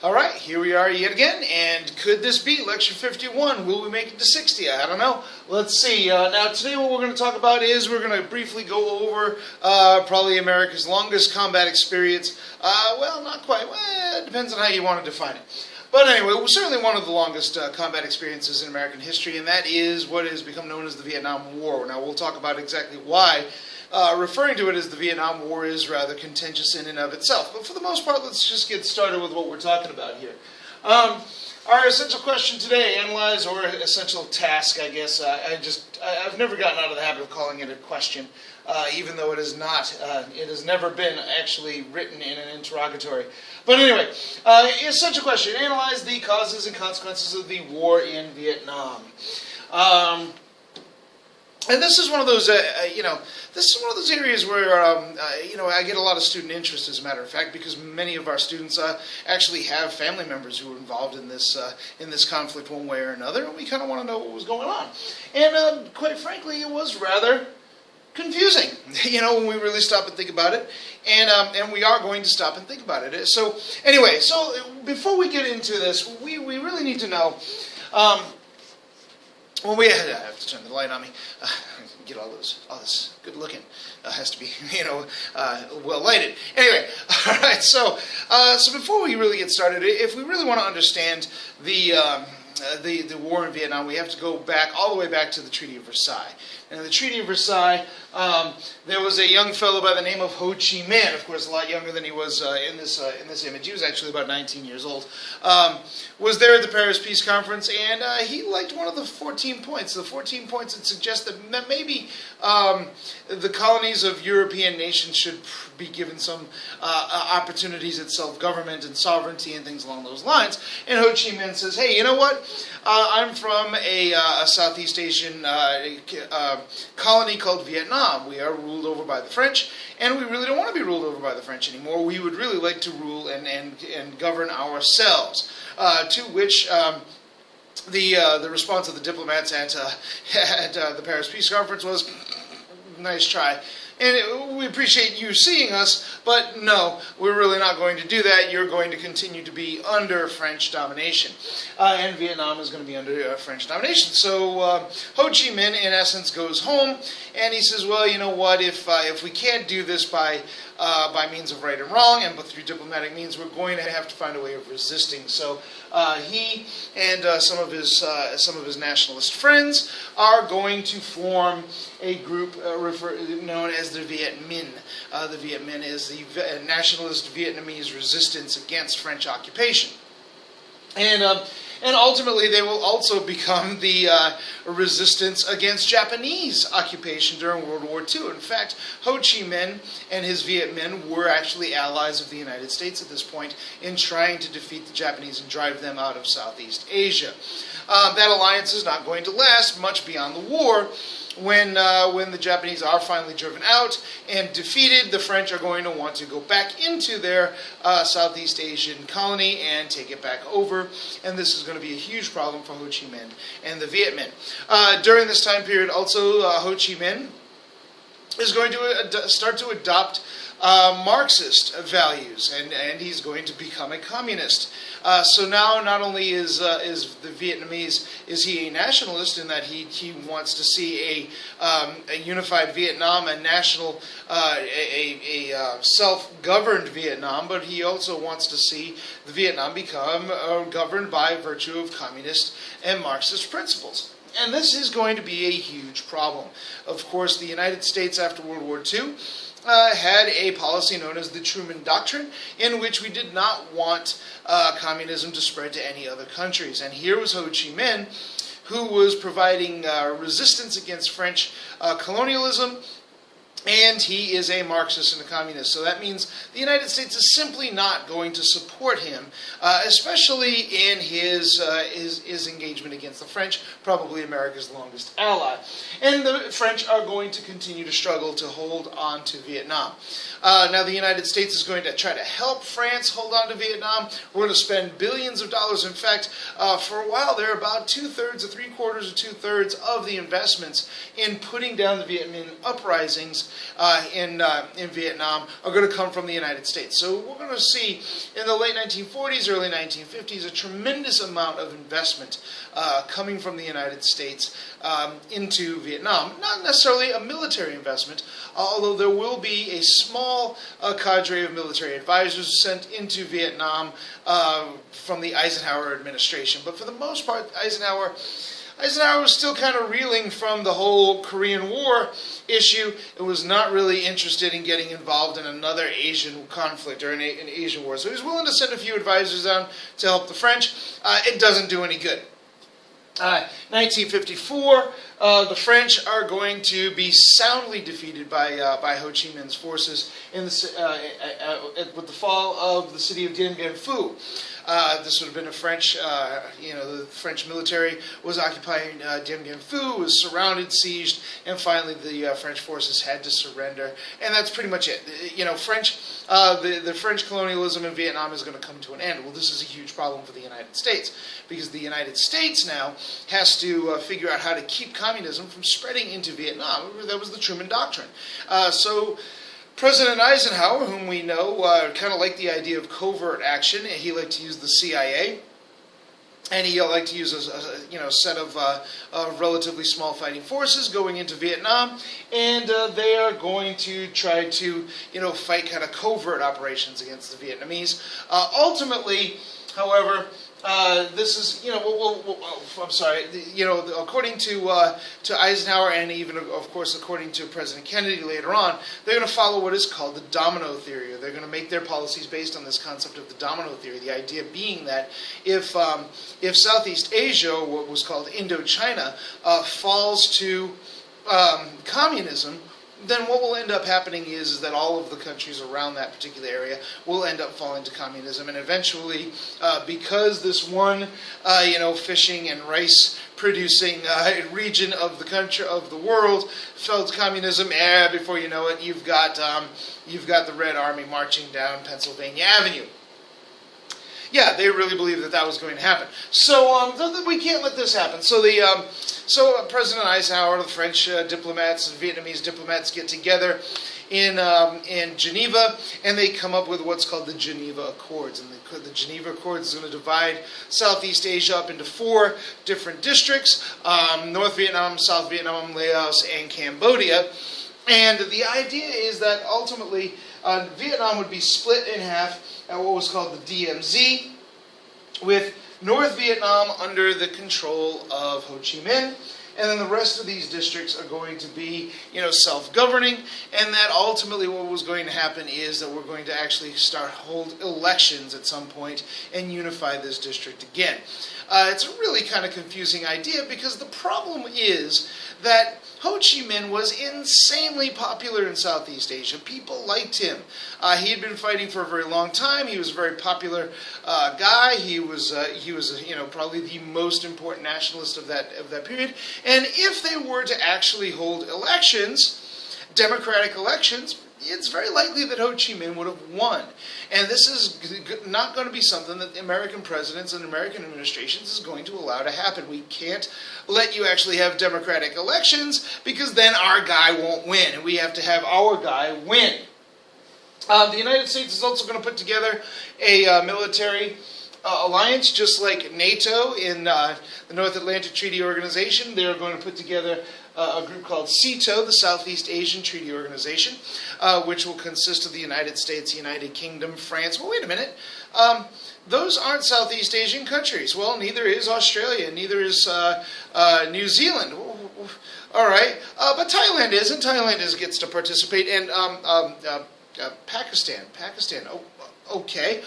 Alright, here we are yet again, and could this be Lecture 51? Will we make it to 60? I don't know. Let's see. Now, today what we're going to talk about is we're going to briefly go over probably America's longest combat experience. Well, not quite. Well, it depends on how you want to define it. But anyway, it was certainly one of the longest combat experiences in American history, and that is what has become known as the Vietnam War. Now, we'll talk about exactly why referring to it as the Vietnam War is rather contentious in and of itself. But for the most part, let's just get started with what we're talking about here. Our essential question today, analyze, or essential task, I guess. I've never gotten out of the habit of calling it a question, even though it is not. It has never been actually written in an interrogatory. But anyway, essential question: analyze the causes and consequences of the war in Vietnam. And this is one of those, this is one of those areas where, I get a lot of student interest, as a matter of fact, because many of our students actually have family members who were involved in this conflict one way or another, and we kind of want to know what was going on. And quite frankly, it was rather confusing, when we really stop and think about it, and we are going to stop and think about it. So anyway, before we get into this, we really need to know. Well, I have to turn the light on me. Get all this good looking. Has to be, well lighted. Anyway, all right. So before we really get started, if we really want to understand the war in Vietnam, we have to go back all the way back to the Treaty of Versailles. And in the Treaty of Versailles, there was a young fellow by the name of Ho Chi Minh, of course a lot younger than he was in this image. He was actually about 19 years old. Was there at the Paris Peace Conference, and he liked one of the 14 points. The 14 points that suggest that maybe the colonies of European nations should be given some opportunities at self-government and sovereignty and things along those lines. And Ho Chi Minh says, hey, you know what? I'm from a Southeast Asian colony called Vietnam. We are ruled over by the French, and we really don't want to be ruled over by the French anymore. We would really like to rule and govern ourselves. To which the response of the diplomats at the Paris Peace Conference was, nice try. And we appreciate you seeing us, but no, we're really not going to do that. You're going to continue to be under French domination. And Vietnam is going to be under French domination. So Ho Chi Minh, in essence, goes home, and he says, well, you know what, if we can't do this by means of right and wrong, but through diplomatic means, we're going to have to find a way of resisting. So he and some of his nationalist friends are going to form a group known as the Viet Minh. The Viet Minh is the nationalist Vietnamese resistance against French occupation. And ultimately, they will also become the resistance against Japanese occupation during World War II. In fact, Ho Chi Minh and his Viet Minh were actually allies of the United States at this point in trying to defeat the Japanese and drive them out of Southeast Asia. That alliance is not going to last much beyond the war. When the Japanese are finally driven out and defeated, the French are going to want to go back into their Southeast Asian colony and take it back over. And this is going to be a huge problem for Ho Chi Minh and the Viet Minh. During this time period, also, Ho Chi Minh is going to start to adopt Marxist values, and he's going to become a communist. So now, not only is the Vietnamese, is he a nationalist in that he wants to see a unified Vietnam, a national, a self-governed Vietnam, but he also wants to see the Vietnam become governed by virtue of communist and Marxist principles. And this is going to be a huge problem. Of course, the United States after World War II had a policy known as the Truman Doctrine, in which we did not want communism to spread to any other countries. And here was Ho Chi Minh, who was providing resistance against French colonialism, and he is a Marxist and a communist. So that means the United States is simply not going to support him, especially in his engagement against the French, probably America's longest ally. And the French are going to continue to struggle to hold on to Vietnam. Now the United States is going to try to help France hold on to Vietnam. We're going to spend billions of dollars. In fact, for a while there, about 2/3 or 3/4 or 2/3 of the investments in putting down the Viet Minh uprisings in Vietnam are going to come from the United States. So we're going to see in the late 1940s, early 1950s, a tremendous amount of investment coming from the United States into Vietnam. Not necessarily a military investment, although there will be a small cadre of military advisors sent into Vietnam from the Eisenhower administration. But for the most part, Eisenhower was still kind of reeling from the whole Korean War issue and was not really interested in getting involved in another Asian conflict or an Asian war. So he was willing to send a few advisors down to help the French. It doesn't do any good. 1954, the French are going to be soundly defeated by Ho Chi Minh's forces with the fall of the city of Dien Bien Phu. This would have been a French, the French military was occupying Dien Bien Phu, was surrounded, sieged, and finally the French forces had to surrender. And that's pretty much it. The French colonialism in Vietnam is going to come to an end. Well, this is a huge problem for the United States, because the United States now has to figure out how to keep communism from spreading into Vietnam. That was the Truman Doctrine. So President Eisenhower, whom we know, kind of liked the idea of covert action. He liked to use the CIA, and he liked to use a set of relatively small fighting forces going into Vietnam, and they are going to try to fight kind of covert operations against the Vietnamese. Ultimately, however, this is, I'm sorry, according to Eisenhower, and even, of course, according to President Kennedy later on, they're going to follow what is called the domino theory. They're going to make their policies based on this concept of the domino theory. The idea being that if Southeast Asia, what was called Indochina, falls to communism, then what will end up happening is that all of the countries around that particular area will end up falling to communism, and eventually, because this one, fishing and rice producing region of the country of the world fell to communism, before you know it, you've got the Red Army marching down Pennsylvania Avenue. Yeah, they really believed that was going to happen. So we can't let this happen. So President Eisenhower, the French diplomats and Vietnamese diplomats get together in Geneva, and they come up with what's called the Geneva Accords. And the Geneva Accords is going to divide Southeast Asia up into 4 different districts: North Vietnam, South Vietnam, Laos, and Cambodia. And the idea is that ultimately Vietnam would be split in half at what was called the DMZ, with North Vietnam under the control of Ho Chi Minh, and then the rest of these districts are going to be, self-governing, and that ultimately what was going to happen is that we're going to actually hold elections at some point and unify this district again. It's a really kind of confusing idea, because the problem is that Ho Chi Minh was insanely popular in Southeast Asia. People liked him. He had been fighting for a very long time. He was a very popular guy. He was probably the most important nationalist of that period. And if they were to actually hold elections, democratic elections, it's very likely that Ho Chi Minh would have won. And this is not going to be something that the American presidents and American administrations is going to allow to happen. We can't let you actually have democratic elections, because then our guy won't win, and we have to have our guy win. The United States is also going to put together a military alliance, just like NATO in the North Atlantic Treaty Organization. They're going to put together a group called SEATO, the Southeast Asian Treaty Organization, which will consist of the United States, United Kingdom, France. Well, wait a minute. Those aren't Southeast Asian countries. Well, neither is Australia, neither is New Zealand. All right. But Thailand is, and Thailand gets to participate, and Pakistan. Oh, okay.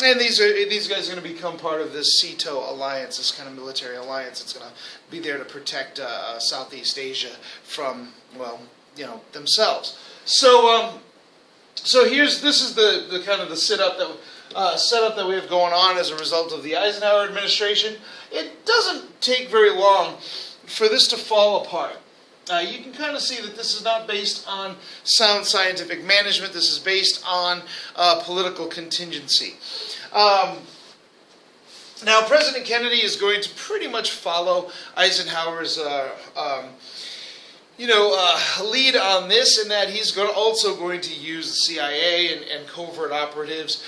And these guys are going to become part of this SEATO alliance, this kind of military alliance. It's going to be there to protect Southeast Asia from, themselves. So this is the kind of the setup that we have going on as a result of the Eisenhower administration. It doesn't take very long for this to fall apart. You can kind of see that this is not based on sound scientific management. This is based on political contingency. Now, President Kennedy is going to pretty much follow Eisenhower's lead on this, in that he's also going to use the CIA and covert operatives.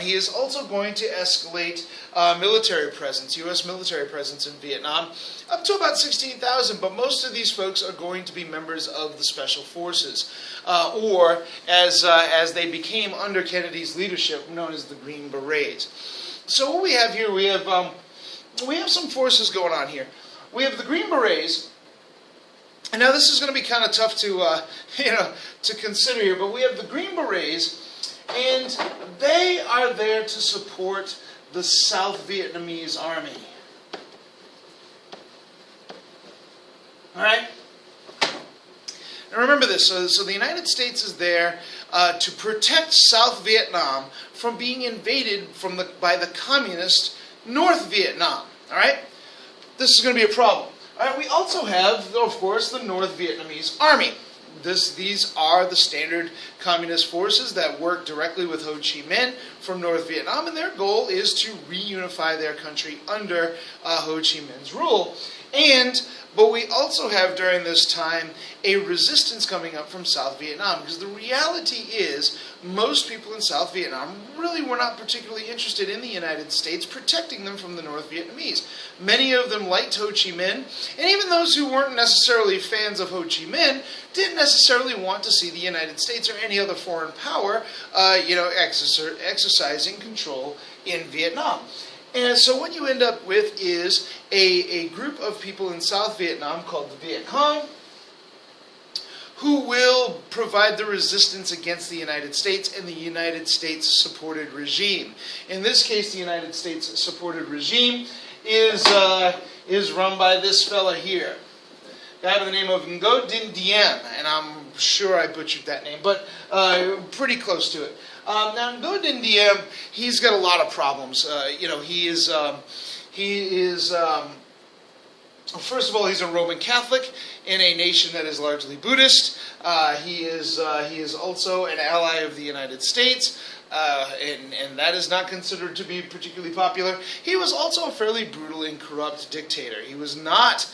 He is also going to escalate military presence, U.S. military presence in Vietnam, up to about 16,000, but most of these folks are going to be members of the Special Forces, or as they became under Kennedy's leadership, known as the Green Berets. So what we have here, we have some forces going on here. We have the Green Berets. And now this is going to be kind of tough to to consider here, but we have the Green Berets, and they are there to support the South Vietnamese army. All right. Now remember this. So the United States is there to protect South Vietnam from being invaded by the communist North Vietnam. All right. This is going to be a problem. We also have, of course, the North Vietnamese Army. These are the standard communist forces that work directly with Ho Chi Minh from North Vietnam, and their goal is to reunify their country under Ho Chi Minh's rule. But we also have during this time a resistance coming up from South Vietnam, because the reality is most people in South Vietnam really were not particularly interested in the United States protecting them from the North Vietnamese. Many of them liked Ho Chi Minh, and even those who weren't necessarily fans of Ho Chi Minh didn't necessarily want to see the United States or any other foreign power exercising control in Vietnam. And so what you end up with is a group of people in South Vietnam called the Viet Cong, who will provide the resistance against the United States and the United States-supported regime. In this case, the United States-supported regime is run by this fella here, a guy by the name of Ngo Dinh Diem, and I'm sure I butchered that name, but pretty close to it. Now, Ngo Dinh Diem, he's got a lot of problems. First of all, he's a Roman Catholic in a nation that is largely Buddhist. He is also an ally of the United States, and that is not considered to be particularly popular. He was also a fairly brutal and corrupt dictator. He was not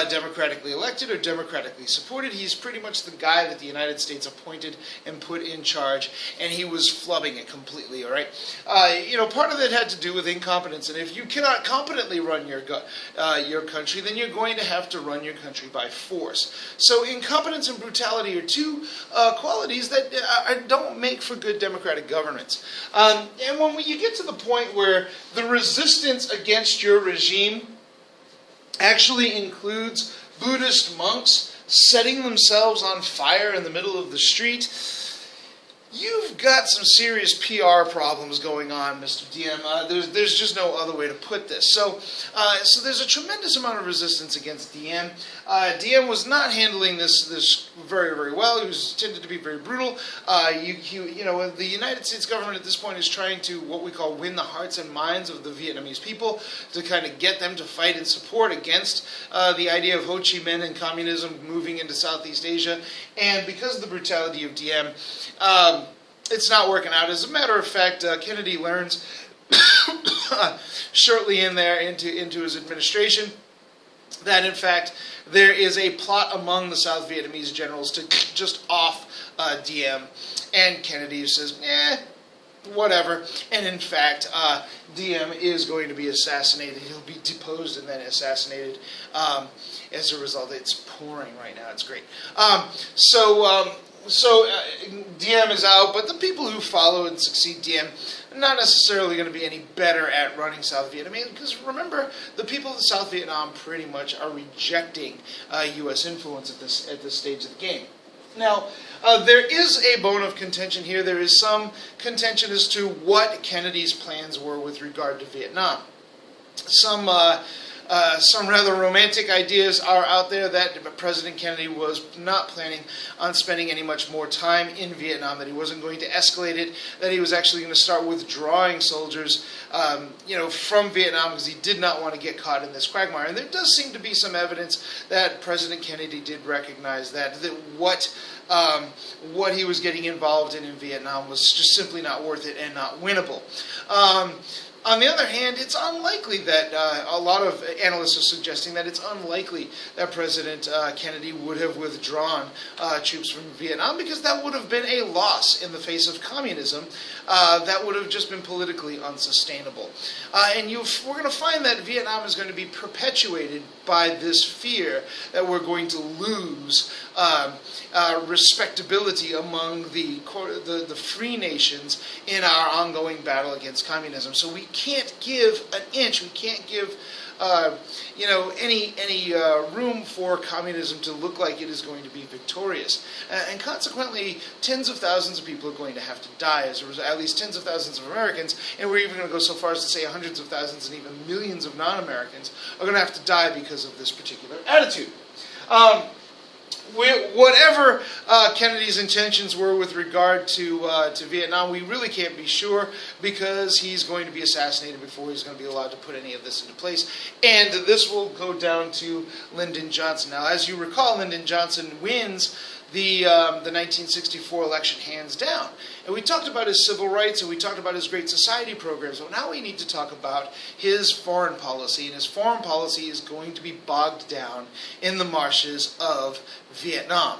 democratically elected or democratically supported. He's pretty much the guy that the United States appointed and put in charge, and he was flubbing it completely, all right? Part of it had to do with incompetence, and if you cannot competently run your country, then you're going to have to run your country by force. So incompetence and brutality are two qualities that don't make for good democratic governance. And when you get to the point where the resistance against your regime actually includes Buddhist monks setting themselves on fire in the middle of the street, you've got some serious PR problems going on, Mr. Diem. There's just no other way to put this. So there's a tremendous amount of resistance against Diem. Diem was not handling this very, very well. He was tended to be very brutal. The United States government at this point is trying to, what we call, win the hearts and minds of the Vietnamese people to kind of get them to fight and support against the idea of Ho Chi Minh and communism moving into Southeast Asia. And because of the brutality of Diem, it's not working out. As a matter of fact, Kennedy learns shortly into his administration that, in fact, there is a plot among the South Vietnamese generals to just off Diem, and Kennedy says, whatever. And in fact, Diem is going to be assassinated. He'll be deposed and then assassinated. As a result, it's pouring right now. It's great. So Diem is out, but the people who follow and succeed Diem are not necessarily going to be any better at running South Vietnam, because remember, the people of South Vietnam pretty much are rejecting U.S. influence at this stage of the game. Now, there is a bone of contention here. There is some contention as to what Kennedy's plans were with regard to Vietnam. Some rather romantic ideas are out there that President Kennedy was not planning on spending any much more time in Vietnam, that he wasn't going to escalate it, that he was actually going to start withdrawing soldiers from Vietnam because he did not want to get caught in this quagmire. And there does seem to be some evidence that President Kennedy did recognize that what he was getting involved in Vietnam was just simply not worth it and not winnable. On the other hand, it's unlikely that a lot of analysts are suggesting that it's unlikely that President Kennedy would have withdrawn troops from Vietnam, because that would have been a loss in the face of communism that would have just been politically unsustainable. And we're going to find that Vietnam is going to be perpetuated by this fear that we're going to lose respectability among the free nations in our ongoing battle against communism. So we can't give an inch, we can't give any room for communism to look like it is going to be victorious. And consequently, tens of thousands of people are going to have to die, as a result, at least tens of thousands of Americans, and we're even going to go so far as to say hundreds of thousands and even millions of non-Americans are going to have to die because of this particular attitude. Whatever Kennedy's intentions were with regard to Vietnam, we really can't be sure, because he's going to be assassinated before he's going to be allowed to put any of this into place. And this will go down to Lyndon Johnson. Now, as you recall, Lyndon Johnson wins the 1964 election hands down. And we talked about his civil rights, and we talked about his Great Society programs. But now we need to talk about his foreign policy. And his foreign policy is going to be bogged down in the marshes of Vietnam.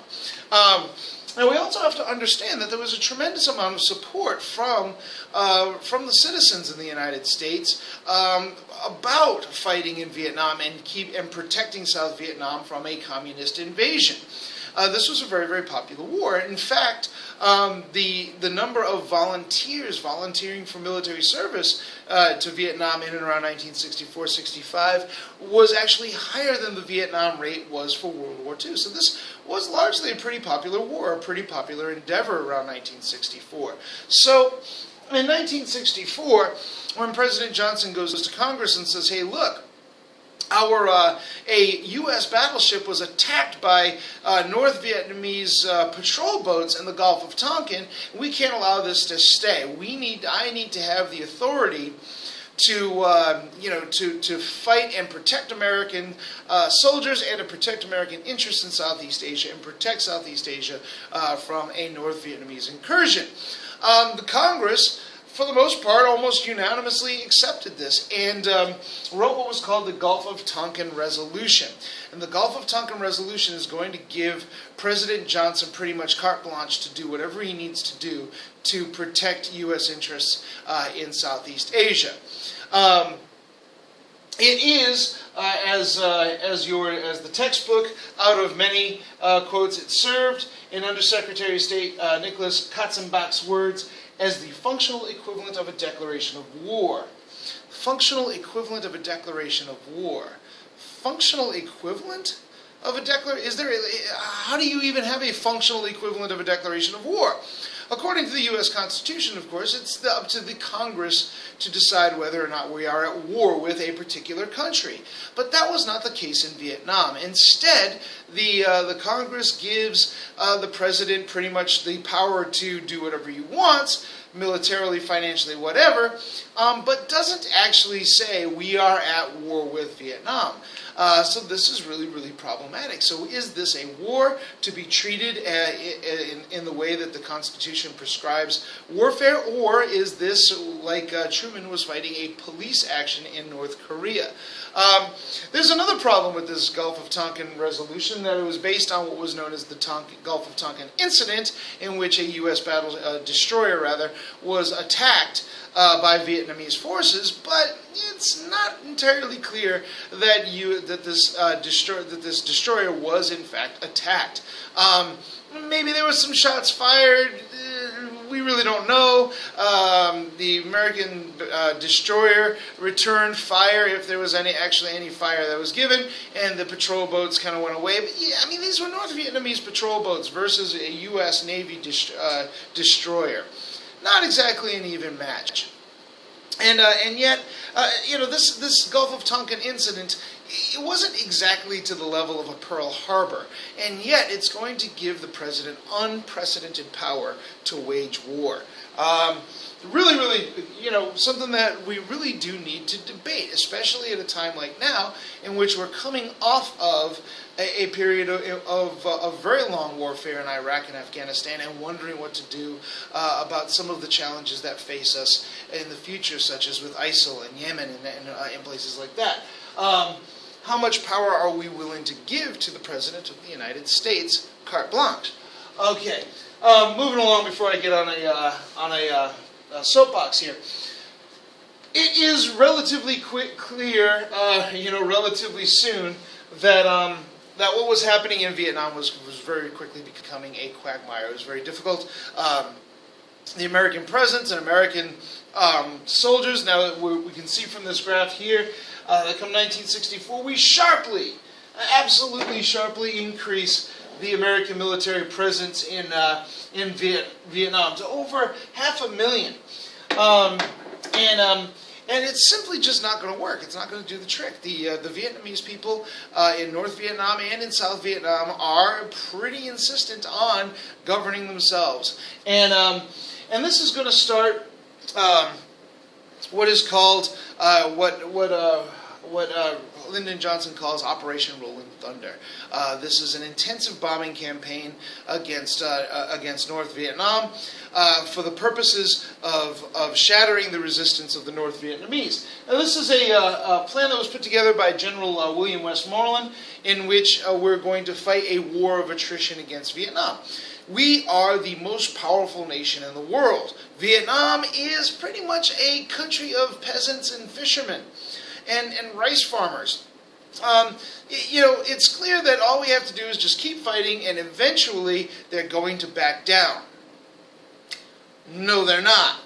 Now we also have to understand that there was a tremendous amount of support from the citizens in the United States about fighting in Vietnam and protecting South Vietnam from a communist invasion. This was a very, very popular war. In fact, the number of volunteers volunteering for military service to Vietnam in and around 1964-65 was actually higher than the Vietnam rate was for World War II. So this was largely a pretty popular war, a pretty popular endeavor around 1964. So in 1964, when President Johnson goes to Congress and says, hey, look, a U.S. battleship was attacked by North Vietnamese patrol boats in the Gulf of Tonkin. We can't allow this to stay. I need to have the authority to fight and protect American soldiers and to protect American interests in Southeast Asia and protect Southeast Asia from a North Vietnamese incursion. The Congress, for the most part, almost unanimously accepted this and wrote what was called the Gulf of Tonkin Resolution. And the Gulf of Tonkin Resolution is going to give President Johnson pretty much carte blanche to do whatever he needs to do to protect U.S. interests in Southeast Asia. It is, as the textbook, out of many quotes it served, in Undersecretary of State Nicholas Katzenbach's words, as the functional equivalent of a declaration of war. Functional equivalent of a declaration of war. Functional equivalent of a declaration? How do you even have a functional equivalent of a declaration of war? According to the U.S. Constitution, of course, it's up to the Congress to decide whether or not we are at war with a particular country. But that was not the case in Vietnam. Instead, the Congress gives the president pretty much the power to do whatever he wants, militarily, financially, whatever, but doesn't actually say we are at war with Vietnam. So this is really, really problematic. So is this a war to be treated in the way that the Constitution prescribes warfare, or is this, like Truman was fighting, a police action in North Korea? There's another problem with this Gulf of Tonkin resolution, that it was based on what was known as the Gulf of Tonkin incident, in which a U.S. destroyer was attacked by Vietnamese forces, but it's not entirely clear that this destroyer was in fact attacked. Maybe there was some shots fired. We really don't know. The American destroyer returned fire if there was actually any fire that was given, and the patrol boats kind of went away. But yeah, I mean, these were North Vietnamese patrol boats versus a U.S. Navy destroyer. Not exactly an even match. And yet, this Gulf of Tonkin incident, it wasn't exactly to the level of a Pearl Harbor, and yet it's going to give the president unprecedented power to wage war. Really, something that we really do need to debate, especially at a time like now, in which we're coming off of a period of very long warfare in Iraq and Afghanistan, and wondering what to do about some of the challenges that face us in the future, such as with ISIL and Yemen and places like that. How much power are we willing to give to the President of the United States, carte blanche? Okay, moving along before I get on a soapbox here. It is relatively clear, relatively soon, that that what was happening in Vietnam was very quickly becoming a quagmire. It was very difficult. The American presence and American soldiers, now that we can see from this graph here, that come 1964, we absolutely sharply increase the American military presence in Vietnam to over 500,000, and it's simply just not going to work. It's not going to do the trick. The Vietnamese people in North Vietnam and in South Vietnam are pretty insistent on governing themselves, and this is going to start what is called what Lyndon Johnson calls Operation Rolling Thunder. This is an intensive bombing campaign against North Vietnam for the purposes of shattering the resistance of the North Vietnamese. Now, this is a plan that was put together by General William Westmoreland, in which we're going to fight a war of attrition against Vietnam. We are the most powerful nation in the world. Vietnam is pretty much a country of peasants and fishermen and rice farmers. It's clear that all we have to do is just keep fighting, and eventually they're going to back down. No, they're not.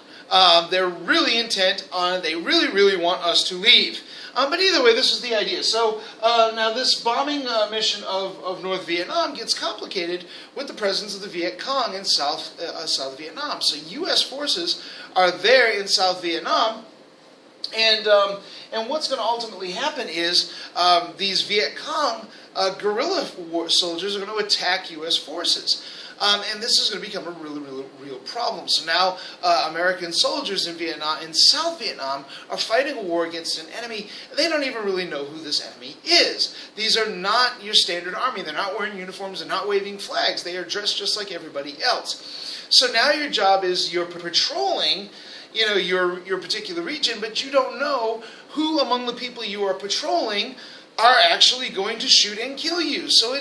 They're really intent on, they really want us to leave. But either way, this is the idea. So now this bombing mission of North Vietnam gets complicated with the presence of the Viet Cong in South Vietnam. So U.S. forces are there in South Vietnam, and what's going to ultimately happen is these Viet Cong guerrilla soldiers are going to attack U.S. forces. And this is going to become a real problem. So now American soldiers in South Vietnam, are fighting a war against an enemy. They don't even really know who this enemy is. These are not your standard army. They're not wearing uniforms. They're not waving flags. They are dressed just like everybody else. So now your job is you're patrolling, your particular region, but you don't know who among the people you are patrolling are actually going to shoot and kill you. So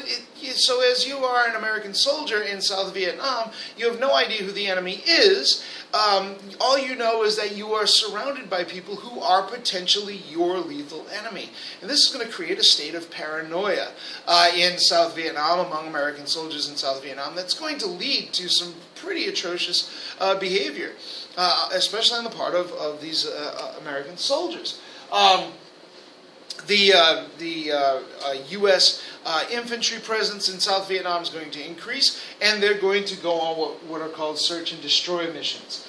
so as you are an American soldier in South Vietnam, you have no idea who the enemy is. All you know is that you are surrounded by people who are potentially your lethal enemy. And this is going to create a state of paranoia in South Vietnam, among American soldiers in South Vietnam, that's going to lead to some pretty atrocious behavior, especially on the part of these American soldiers. The U.S. Infantry presence in South Vietnam is going to increase, and they're going to go on what are called search and destroy missions.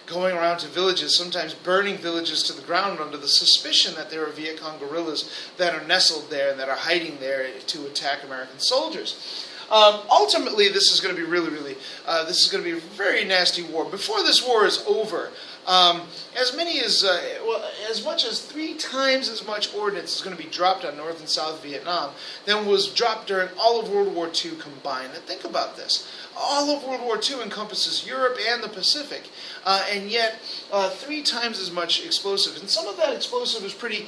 Going around to villages, sometimes burning villages to the ground under the suspicion that there are Viet Cong guerrillas that are nestled there and that are hiding there to attack American soldiers. Ultimately, this is going to be this is going to be a very nasty war. Before this war is over, as much as 3 times as much ordnance is going to be dropped on North and South Vietnam than was dropped during all of World War II combined. And think about this. All of World War II encompasses Europe and the Pacific, and yet 3 times as much explosive. And some of that explosive is pretty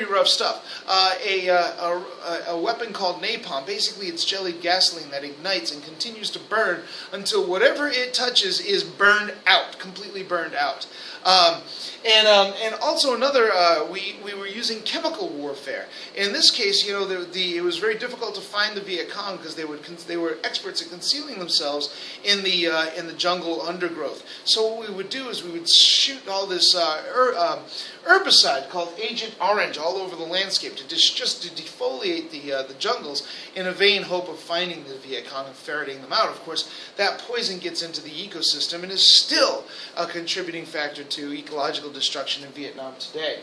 rough stuff. A weapon called napalm, basically it's jellied gasoline that ignites and continues to burn until whatever it touches is burned out, completely burned out. And also another, we were using chemical warfare. In this case, it was very difficult to find the Viet Cong because they were experts at concealing themselves in the jungle undergrowth. So what we would do is we would shoot all this herbicide called Agent Orange all over the landscape to just to defoliate the jungles in a vain hope of finding the Viet Cong and ferreting them out. Of course, that poison gets into the ecosystem and is still a contributing factor to ecological destruction in Vietnam today.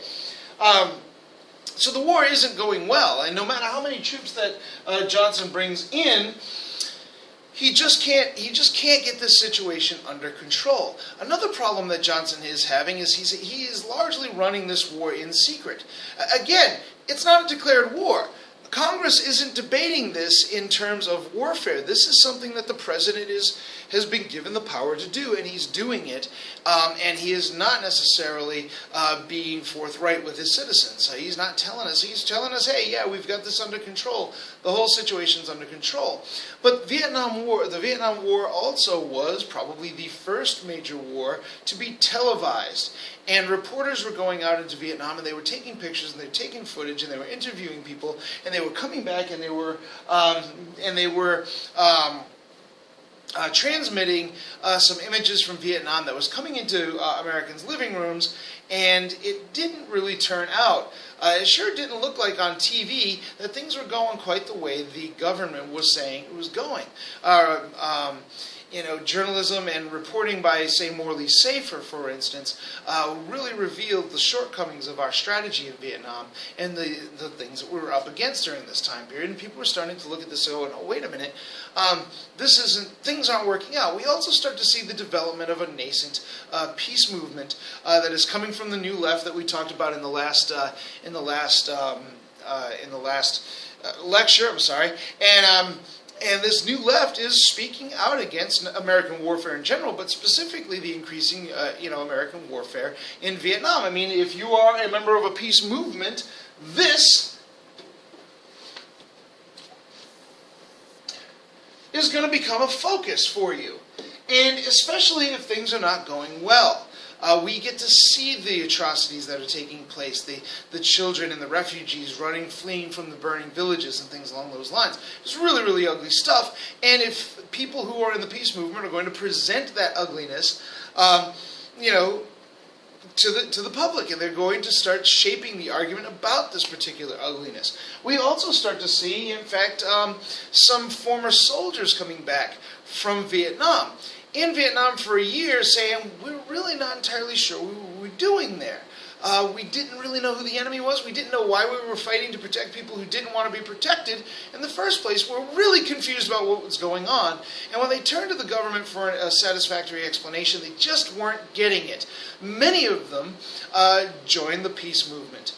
So the war isn't going well, and no matter how many troops that Johnson brings in, he just can't get this situation under control. Another problem that Johnson is having is he is largely running this war in secret. Again, it's not a declared war. Congress isn't debating this in terms of warfare. This is something that the president has been given the power to do, and he's doing it, and he is not necessarily being forthright with his citizens. He's not telling us. He's telling us, hey, yeah, we've got this under control. The whole situation's under control. But the Vietnam War also was probably the first major war to be televised. And reporters were going out into Vietnam, and they were taking pictures, and they were taking footage, and they were interviewing people, and they were coming back, and they were transmitting some images from Vietnam that was coming into Americans' living rooms, and it didn't really turn out. It sure didn't look like on TV that things were going quite the way the government was saying it was going. Journalism and reporting by, say, Morley Safer, for instance, really revealed the shortcomings of our strategy in Vietnam and the things that we were up against during this time period. And people were starting to look at this and go, oh, wait a minute, things aren't working out. We also start to see the development of a nascent peace movement that is coming from the New Left that we talked about in the last lecture. I'm sorry, and this New Left is speaking out against American warfare in general, but specifically the increasing, American warfare in Vietnam. I mean, if you are a member of a peace movement, this is going to become a focus for you, and especially if things are not going well. We get to see the atrocities that are taking place, the children and the refugees fleeing from the burning villages and things along those lines. It's really, really ugly stuff. And if people who are in the peace movement are going to present that ugliness, to the public, and they're going to start shaping the argument about this particular ugliness. We also start to see, in fact, some former soldiers coming back from Vietnam. In Vietnam for a year, saying, we're really not entirely sure what we were doing there. We didn't really know who the enemy was. We didn't know why we were fighting to protect people who didn't want to be protected in the first place. We're really confused about what was going on. And when they turned to the government for a satisfactory explanation, they just weren't getting it. Many of them joined the peace movement.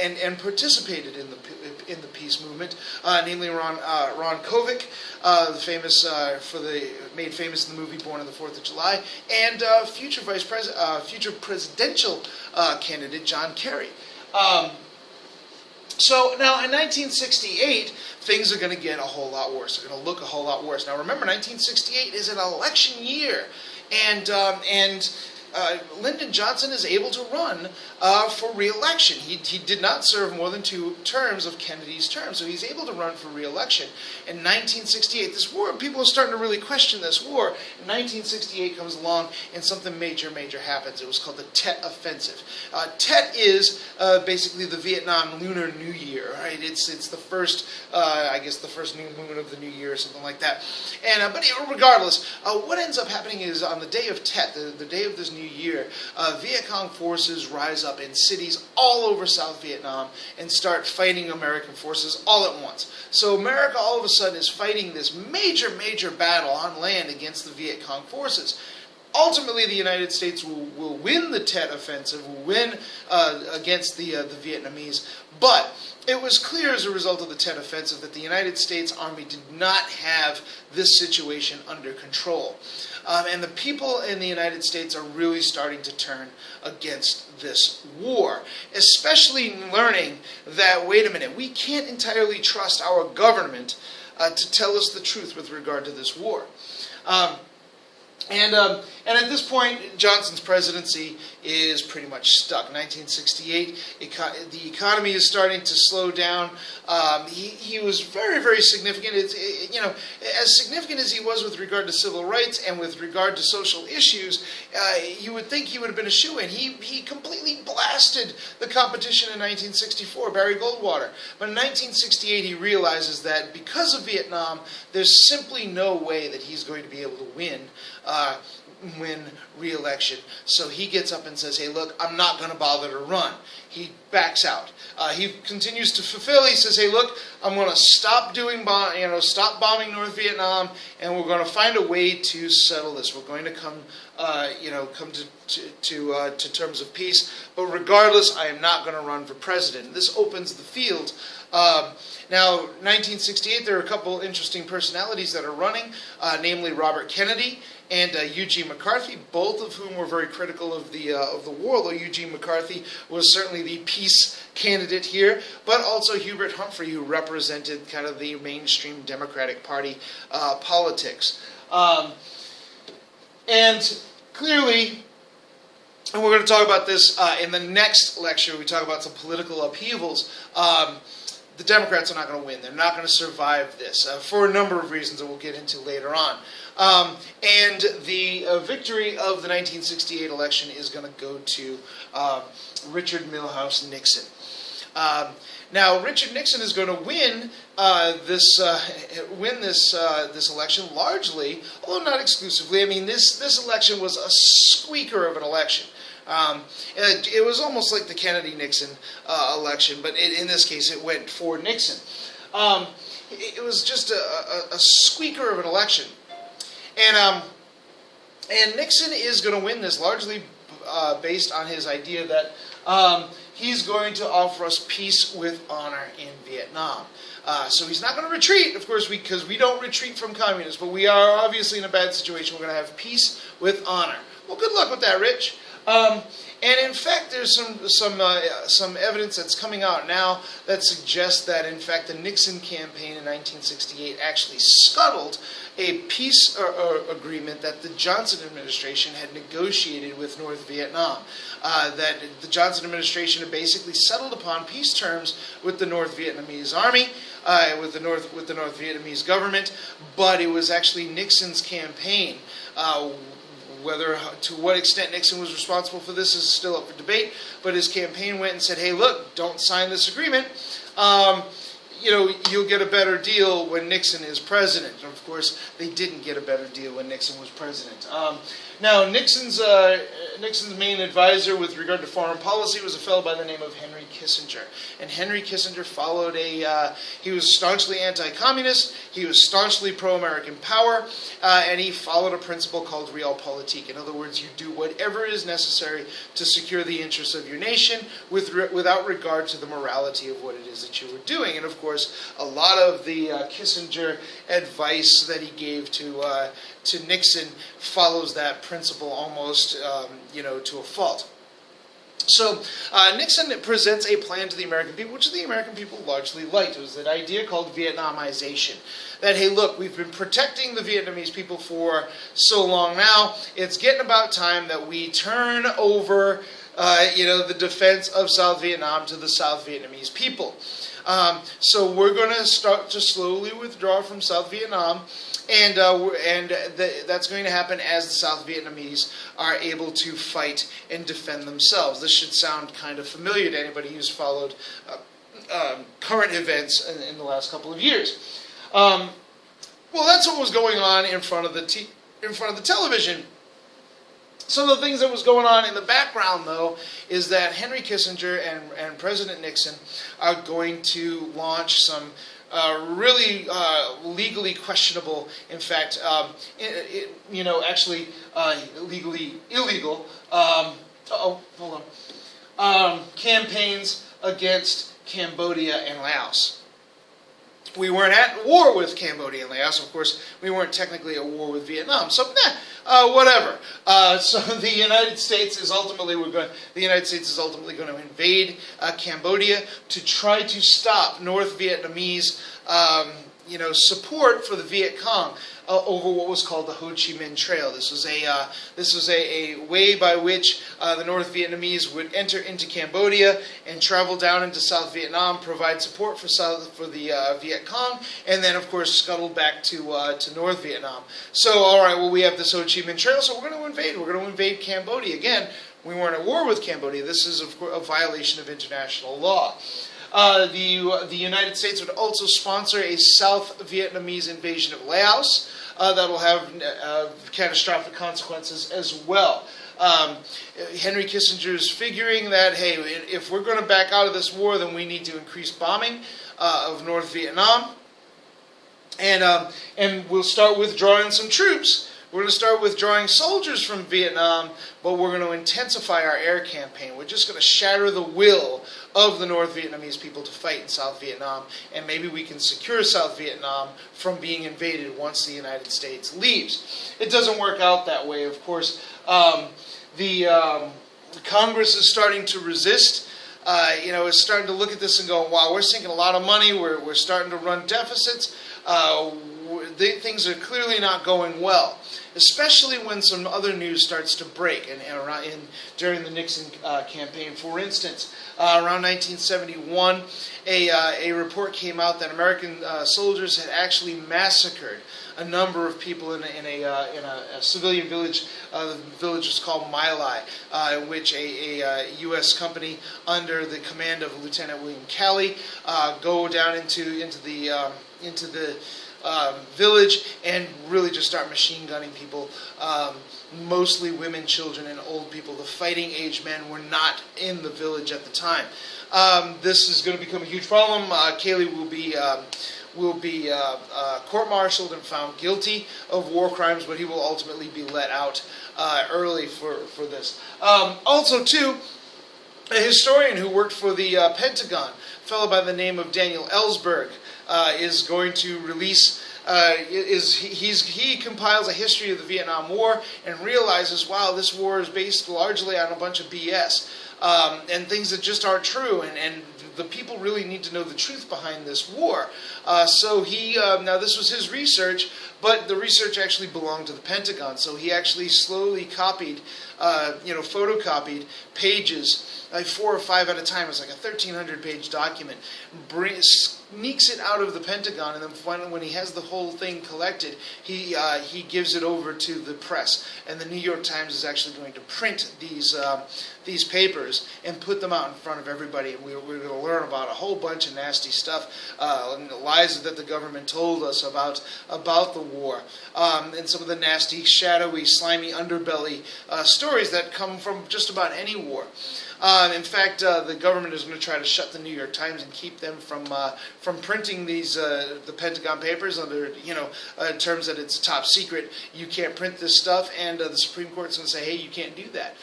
And participated in the peace movement, namely Ron Kovic, made famous in the movie Born on the 4th of July, and future presidential candidate John Kerry. So now in 1968, things are going to get a whole lot worse. They're going to look a whole lot worse. Now remember, 1968 is an election year, and Lyndon Johnson is able to run for re-election. He did not serve more than 2 terms of Kennedy's term, so he's able to run for re-election. In 1968, this war, people are starting to really question this war. In 1968 comes along, and something major happens. It was called the Tet Offensive. Tet is basically the Vietnam Lunar New Year, right? It's the first, the first new moon of the new year or something like that. And but regardless, what ends up happening is on the day of Tet, the day of this new year, Viet Cong forces rise up in cities all over South Vietnam and start fighting American forces all at once. So America all of a sudden is fighting this major battle on land against the Viet Cong forces. Ultimately, the United States will win the Tet Offensive, will win against the Vietnamese, but it was clear as a result of the Tet Offensive that the United States Army did not have this situation under control. And the people in the United States are really starting to turn against this war, especially learning that, wait a minute, we can't entirely trust our government to tell us the truth with regard to this war. And at this point, Johnson's presidency is pretty much stuck. 1968, the economy is starting to slow down. He was very significant. As significant as he was with regard to civil rights and with regard to social issues, you would think he would have been a shoo-in. He completely blasted the competition in 1964, Barry Goldwater. But in 1968, he realizes that because of Vietnam, there's simply no way that he's going to be able to win win re-election. So he gets up and says, hey, look, I'm not going to bother to run. He backs out. He continues to fulfill. He says, hey, look, I'm going to stop stop bombing North Vietnam, and we're going to find a way to settle this. We're going to come to terms of peace. But regardless, I am not going to run for president. This opens the field. Now, 1968, there are a couple interesting personalities that are running, namely Robert Kennedy and Eugene McCarthy, both of whom were very critical of the war, though Eugene McCarthy was certainly the peace candidate here, but also Hubert Humphrey, who represented kind of the mainstream Democratic Party politics. And clearly, and we're going to talk about this in the next lecture, we talk about some political upheavals. The Democrats are not going to win. They're not going to survive this for a number of reasons that we'll get into later on. And the victory of the 1968 election is going to go to Richard Milhous Nixon. Now, Richard Nixon is going to win this election largely, although not exclusively. I mean, this election was a squeaker of an election. It was almost like the Kennedy-Nixon election, but in this case, it went for Nixon. It was just a squeaker of an election, and Nixon is going to win this largely based on his idea that he's going to offer us peace with honor in Vietnam. So he's not going to retreat, of course, because we don't retreat from communists, but we are obviously in a bad situation. We're going to have peace with honor. Well, good luck with that, Rich. And in fact, there's some evidence that's coming out now that suggests that, in fact, the Nixon campaign in 1968 actually scuttled a peace agreement that the Johnson administration had negotiated with North Vietnam. That the Johnson administration had basically settled upon peace terms with the North Vietnamese army, with the North Vietnamese government, but it was actually Nixon's campaign. To what extent Nixon was responsible for this is still up for debate, but his campaign went and said, hey, look, don't sign this agreement. You'll get a better deal when Nixon is president. And of course, they didn't get a better deal when Nixon was president. Now, Nixon's main advisor with regard to foreign policy was a fellow by the name of Henry Kissinger. And Henry Kissinger followed he was staunchly anti-communist, he was staunchly pro-American power, and he followed a principle called realpolitik. In other words, you do whatever is necessary to secure the interests of your nation without regard to the morality of what it is that you were doing. And of course, a lot of the Kissinger advice that he gave to Nixon follows that principle almost, to a fault. So Nixon presents a plan to the American people, which the American people largely liked. It was that idea called Vietnamization. That, hey, look, we've been protecting the Vietnamese people for so long now. It's getting about time that we turn over, the defense of South Vietnam to the South Vietnamese people. So we're going to start to slowly withdraw from South Vietnam, and that's going to happen as the South Vietnamese are able to fight and defend themselves. This should sound kind of familiar to anybody who's followed current events in the last couple of years. Well, that's what was going on in front of the television. Some of the things that was going on in the background, though, is that Henry Kissinger and President Nixon are going to launch some really legally questionable, in fact, legally illegal, campaigns against Cambodia and Laos. We weren't at war with Cambodia and Laos. Of course, we weren't technically at war with Vietnam. So, whatever. So the United States is ultimately going to invade Cambodia to try to stop North Vietnamese support for the Viet Cong over what was called the Ho Chi Minh Trail. This was a way by which the North Vietnamese would enter into Cambodia and travel down into South Vietnam, provide support for the Viet Cong, and then of course scuttle back to North Vietnam. So, all right, well, we have this Ho Chi Minh Trail, so we're going to invade. We're going to invade Cambodia again. We weren't at war with Cambodia. This is a violation of international law. The United States would also sponsor a South Vietnamese invasion of Laos. that'll have catastrophic consequences as well. Henry Kissinger is figuring that, hey, if we're going to back out of this war, then we need to increase bombing of North Vietnam, and we'll start withdrawing some troops. We're going to start withdrawing soldiers from Vietnam, but we're going to intensify our air campaign. We're just going to shatter the will of the North Vietnamese people to fight in South Vietnam, and maybe we can secure South Vietnam from being invaded once the United States leaves. It doesn't work out that way, of course. The Congress is starting to resist. Is starting to look at this and go, wow, we're sinking a lot of money. We're starting to run deficits. Things are clearly not going well, especially when some other news starts to break during the Nixon campaign. For instance, around 1971, a report came out that American soldiers had actually massacred a number of people in a civilian village. The village was called My Lai, in which a U.S. company under the command of Lieutenant William Calley go down into the village and really just start machine gunning people, mostly women, children, and old people. The fighting age men were not in the village at the time. This is going to become a huge problem. Calley will be court-martialed and found guilty of war crimes, but he will ultimately be let out early for this. Also, too, a historian who worked for the Pentagon, a fellow by the name of Daniel Ellsberg, is going to release. He compiles a history of the Vietnam War and realizes, wow, this war is based largely on a bunch of BS and things that just aren't true, and the people really need to know the truth behind this war. So he, now this was his research, but the research actually belonged to the Pentagon. So he actually slowly copied, photocopied pages, like 4 or 5 at a time. It's like a 1,300-page document. Sneaks it out of the Pentagon, and then when he has the whole thing collected, he gives it over to the press. And the New York Times is actually going to print these papers and put them out in front of everybody. And we're going to learn about a whole bunch of nasty stuff, lies that the government told us about the war, and some of the nasty, shadowy, slimy underbelly stories that come from just about any war. In fact, the government is going to try to shut the New York Times and keep them from printing these the Pentagon papers under terms that it's top secret. You can't print this stuff, and the Supreme Court's going to say, hey, you can't do that.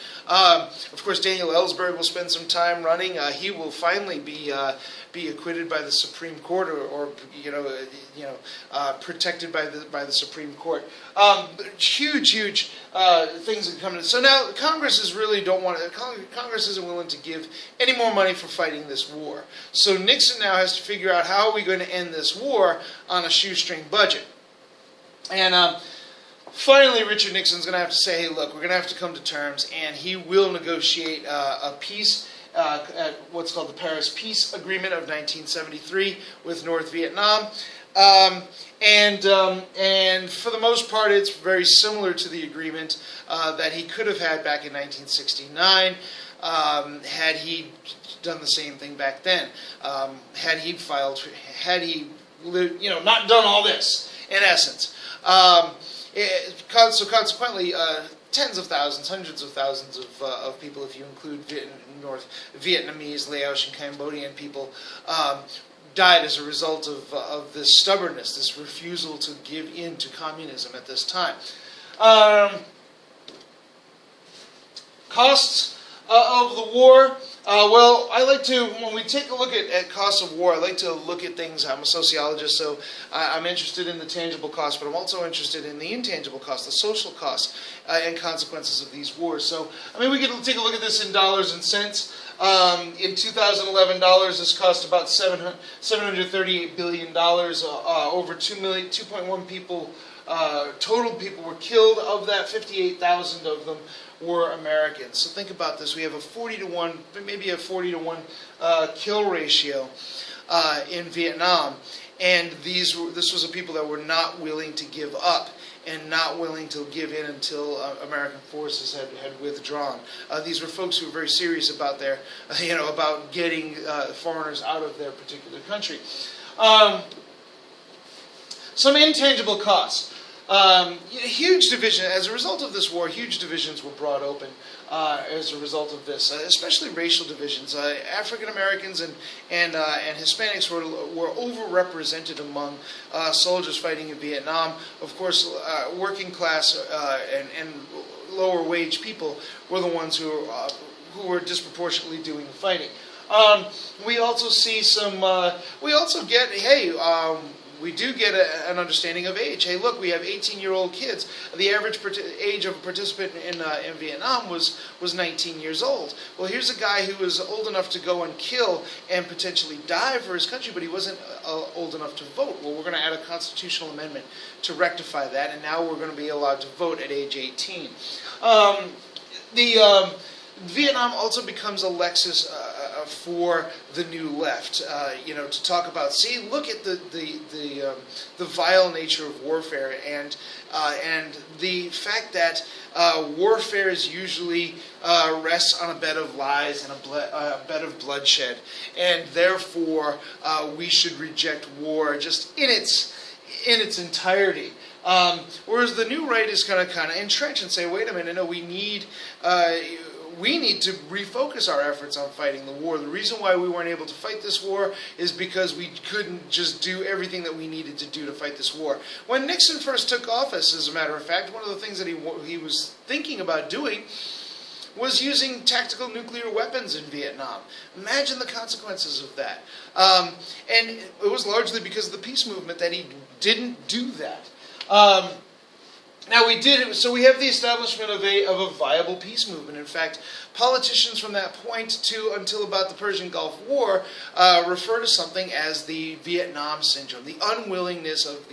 Of course, Daniel Ellsberg will spend some time running. He will finally be acquitted by the Supreme Court, or protected by the Supreme Court. Huge things that come in. So now Congress Congress isn't willing to give any more money for fighting this war. So Nixon now has to figure out, how are we going to end this war on a shoestring budget? And finally, Richard Nixon's going to have to say, hey, look, we're going to have to come to terms, and he will negotiate a peace at what's called the Paris Peace Agreement of 1973 with North Vietnam. And for the most part, it's very similar to the agreement that he could have had back in 1969 had he done the same thing back then. Had he not done all this, in essence. So consequently, tens of thousands, hundreds of thousands of people, if you include North Vietnamese, Laotian, Cambodian people, died as a result of this stubbornness, this refusal to give in to communism at this time. Costs of the war. Well, I like to, when we take a look at costs of war, I like to look at things. I'm a sociologist, so I'm interested in the tangible costs, but I'm also interested in the intangible costs, the social costs and consequences of these wars. So, we can take a look at this in dollars and cents. In 2011 dollars, this cost about $738 billion. Over 2.1 people, total people were killed. Of that, 58,000 of them were Americans. So think about this. We have a 40 to 1, maybe a 40 to 1 kill ratio in Vietnam. And this was a people that were not willing to give up and not willing to give in until American forces had withdrawn. These were folks who were very serious about about getting foreigners out of their particular country. Some intangible costs. Huge division, as a result of this war, huge divisions were brought open as a result of this, especially racial divisions. African Americans and Hispanics were overrepresented among soldiers fighting in Vietnam. Of course, working class and lower wage people were the ones who were disproportionately doing the fighting. We also see some. We also get, hey, we do get an understanding of age. Hey, look, we have 18-year-old kids. The average age of a participant in Vietnam was 19 years old. Well, here's a guy who was old enough to go and kill and potentially die for his country, but he wasn't old enough to vote. Well, we're going to add a constitutional amendment to rectify that, and now we're going to be allowed to vote at age 18. Vietnam also becomes a lexus for the new left, to talk about. See, look at the vile nature of warfare, and the fact that warfare is usually rests on a bed of lies and a bed of bloodshed, and therefore we should reject war just in its entirety. Whereas the new right is kind of entrenched and say, wait a minute, no, we need to refocus our efforts on fighting the war. The reason why we weren't able to fight this war is because we couldn't just do everything that we needed to do to fight this war. When Nixon first took office, as a matter of fact, one of the things that he was thinking about doing was using tactical nuclear weapons in Vietnam. Imagine the consequences of that. And it was largely because of the peace movement that he didn't do that. Now we have the establishment of a viable peace movement. In fact, politicians from that point until about the Persian Gulf War refer to something as the Vietnam Syndrome, the unwillingness of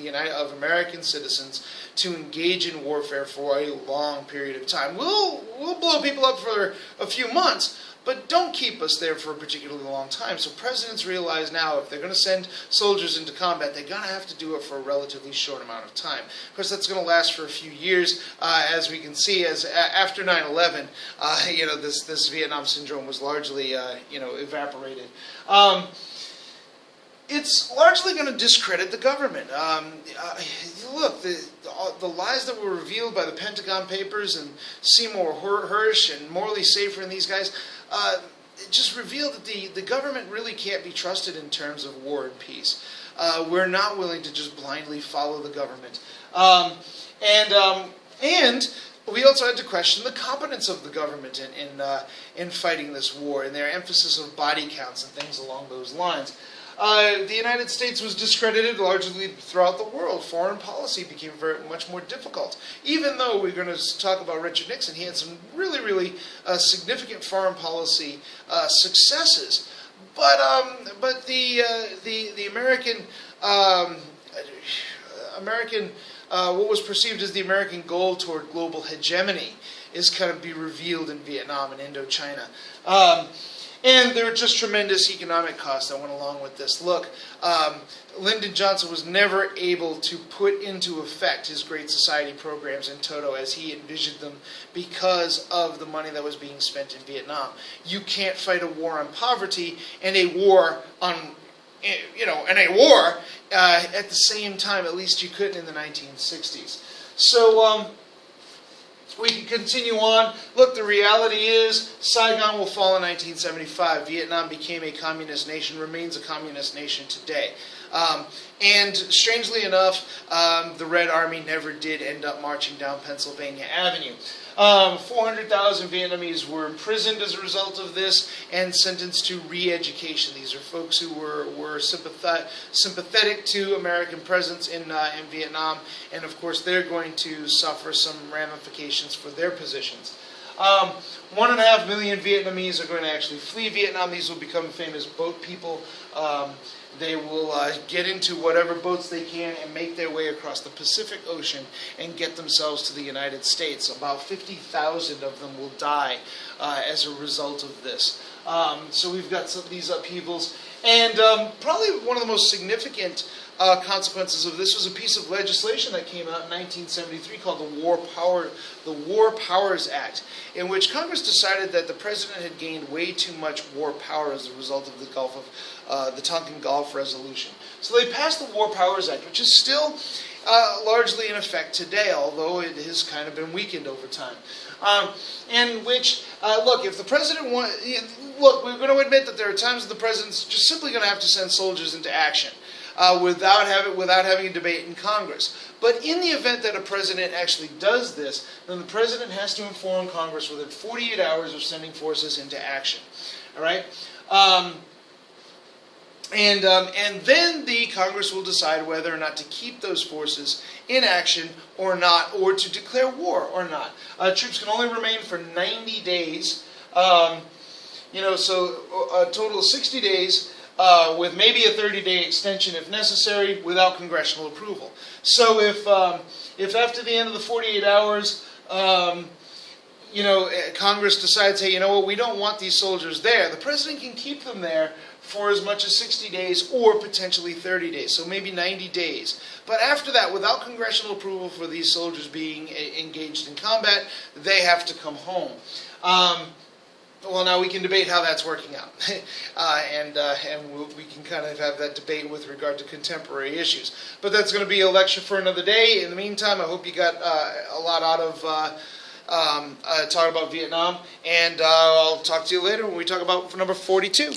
American citizens to engage in warfare for a long period of time. We'll blow people up for a few months, but don't keep us there for a particularly long time. So presidents realize now if they're going to send soldiers into combat, they're going to have to do it for a relatively short amount of time. Of course, that's going to last for a few years, as we can see. After 9/11, this Vietnam Syndrome was largely evaporated. It's largely going to discredit the government. Look, the lies that were revealed by the Pentagon Papers and Seymour Hersh and Morley Safer and these guys, it just revealed that the government really can't be trusted in terms of war and peace. We're not willing to just blindly follow the government. And we also had to question the competence of the government in fighting this war and their emphasis of body counts and things along those lines. The United States was discredited largely throughout the world. Foreign policy became much more difficult. Even though we're going to talk about Richard Nixon, he had some really, really significant foreign policy successes. But the American what was perceived as the American goal toward global hegemony is kind of be revealed in Vietnam and Indochina. And there were just tremendous economic costs that went along with this. Look, Lyndon Johnson was never able to put into effect his Great Society programs in toto as he envisioned them because of the money that was being spent in Vietnam. You can't fight a war on poverty and a war on, at the same time. At least you couldn't in the 1960s. So, we can continue on. Look, the reality is Saigon will fall in 1975. Vietnam became a communist nation, remains a communist nation today. And strangely enough, the Red Army never did end up marching down Pennsylvania Avenue. 400,000 Vietnamese were imprisoned as a result of this and sentenced to re-education. These are folks who were sympathetic to American presence in Vietnam, and of course they're going to suffer some ramifications for their positions. 1.5 million Vietnamese are going to actually flee Vietnam. These will become famous boat people. They will get into whatever boats they can and make their way across the Pacific Ocean and get themselves to the United States. About 50,000 of them will die as a result of this. So we've got these upheavals. And probably one of the most significant consequences of this was a piece of legislation that came out in 1973 called the War Powers Act, in which Congress decided that the president had gained way too much war power as a result of the Tonkin Gulf Resolution. So they passed the War Powers Act, which is still largely in effect today, although it has kind of been weakened over time. In which, look, if the president look, we're going to admit that there are times that the president's just simply going to have to send soldiers into action without having a debate in Congress. But in the event that a president actually does this, then the president has to inform Congress within 48 hours of sending forces into action. All right? And then the Congress will decide whether or not to keep those forces in action or not, or to declare war or not. Troops can only remain for 90 days. So a total of 60 days, with maybe a 30-day extension if necessary, without congressional approval. So if after the end of the 48 hours, Congress decides, hey, you know what, we don't want these soldiers there, the president can keep them there for as much as 60 days or potentially 30 days, so maybe 90 days. But after that, without congressional approval for these soldiers being engaged in combat, they have to come home. Well, now we can debate how that's working out, and we can kind of have that debate with regard to contemporary issues. But that's going to be a lecture for another day. In the meantime, I hope you got a lot out of talking about Vietnam, and I'll talk to you later when we talk about number 42.